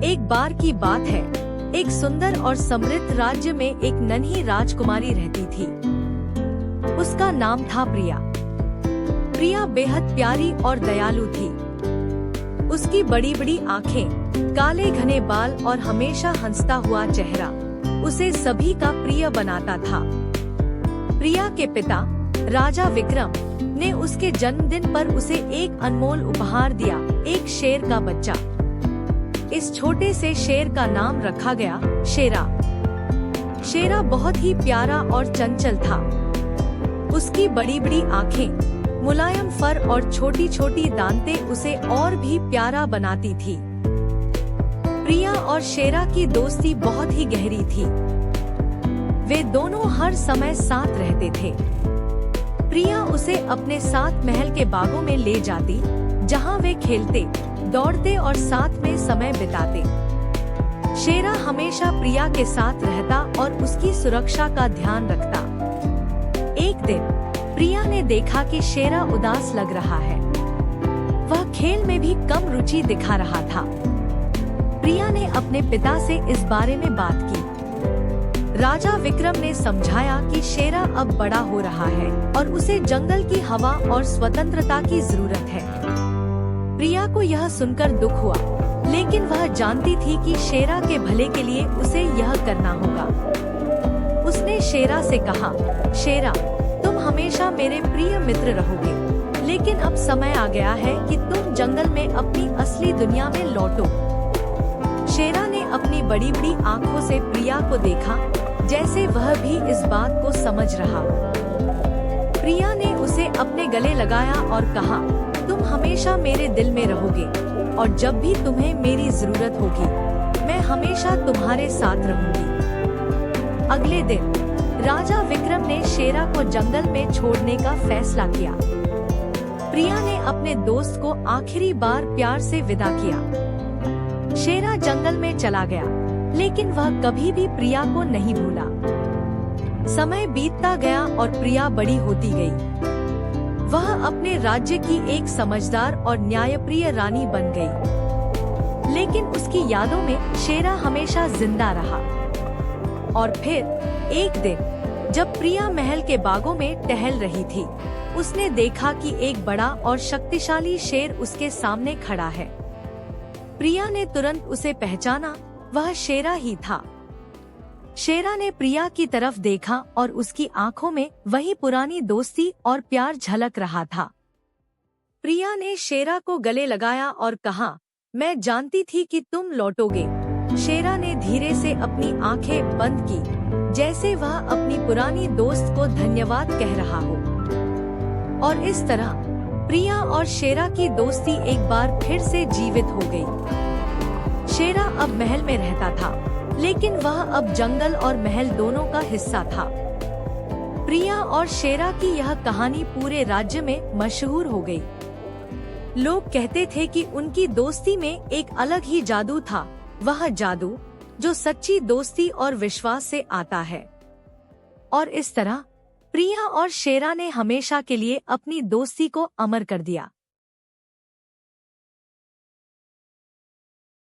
एक बार की बात है, एक सुंदर और समृद्ध राज्य में एक नन्ही राजकुमारी रहती थी। उसका नाम था प्रिया। प्रिया बेहद प्यारी और दयालु थी। उसकी बड़ी बड़ी आँखें, काले घने बाल और हमेशा हंसता हुआ चेहरा उसे सभी का प्रिय बनाता था। प्रिया के पिता राजा विक्रम ने उसके जन्मदिन पर उसे एक अनमोल उपहार दिया, एक शेर का बच्चा। इस छोटे से शेर का नाम रखा गया शेरा। शेरा बहुत ही प्यारा और चंचल था। उसकी बड़ी बड़ी आँखें, मुलायम फर और छोटी छोटी दांतें उसे और भी प्यारा बनाती थी। प्रिया और शेरा की दोस्ती बहुत ही गहरी थी। वे दोनों हर समय साथ रहते थे। प्रिया उसे अपने साथ महल के बागों में ले जाती, जहां वे खेलते, दौड़ते और साथ में समय बिताते। शेरा हमेशा प्रिया के साथ रहता और उसकी सुरक्षा का ध्यान रखता। एक दिन प्रिया ने देखा कि शेरा उदास लग रहा है। वह खेल में भी कम रुचि दिखा रहा था। प्रिया ने अपने पिता से इस बारे में बात की। राजा विक्रम ने समझाया कि शेरा अब बड़ा हो रहा है और उसे जंगल की हवा और स्वतंत्रता की जरूरत है। प्रिया को यह सुनकर दुख हुआ, लेकिन वह जानती थी कि शेरा के भले के लिए उसे यह करना होगा। उसने शेरा से कहा, शेरा, तुम हमेशा मेरे प्रिय मित्र रहोगे, लेकिन अब समय आ गया है कि तुम जंगल में अपनी असली दुनिया में लौटो। शेरा ने अपनी बड़ी बड़ी आँखों से प्रिया को देखा, जैसे वह भी इस बात को समझ रहा हो। प्रिया ने उसे अपने गले लगाया और कहा, तुम हमेशा मेरे दिल में रहोगे और जब भी तुम्हें मेरी जरूरत होगी, मैं हमेशा तुम्हारे साथ रहूंगी। अगले दिन राजा विक्रम ने शेरा को जंगल में छोड़ने का फैसला किया। प्रिया ने अपने दोस्त को आखिरी बार प्यार से विदा किया। शेरा जंगल में चला गया, लेकिन वह कभी भी प्रिया को नहीं भूला। समय बीतता गया और प्रिया बड़ी होती गई। वह अपने राज्य की एक समझदार और न्यायप्रिय रानी बन गई। लेकिन उसकी यादों में शेरा हमेशा जिंदा रहा। और फिर एक दिन जब प्रिया महल के बागों में टहल रही थी, उसने देखा कि एक बड़ा और शक्तिशाली शेर उसके सामने खड़ा है। प्रिया ने तुरंत उसे पहचाना, वह शेरा ही था। शेरा ने प्रिया की तरफ देखा और उसकी आंखों में वही पुरानी दोस्ती और प्यार झलक रहा था। प्रिया ने शेरा को गले लगाया और कहा, मैं जानती थी कि तुम लौटोगे। शेरा ने धीरे से अपनी आंखें बंद की, जैसे वह अपनी पुरानी दोस्त को धन्यवाद कह रहा हो। और इस तरह प्रिया और शेरा की दोस्ती एक बार फिर से जीवित हो गई। शेरा अब महल में रहता था, लेकिन वह अब जंगल और महल दोनों का हिस्सा था। प्रिया और शेरा की यह कहानी पूरे राज्य में मशहूर हो गई। लोग कहते थे कि उनकी दोस्ती में एक अलग ही जादू था, वह जादू जो सच्ची दोस्ती और विश्वास से आता है। और इस तरह प्रिया और शेरा ने हमेशा के लिए अपनी दोस्ती को अमर कर दिया।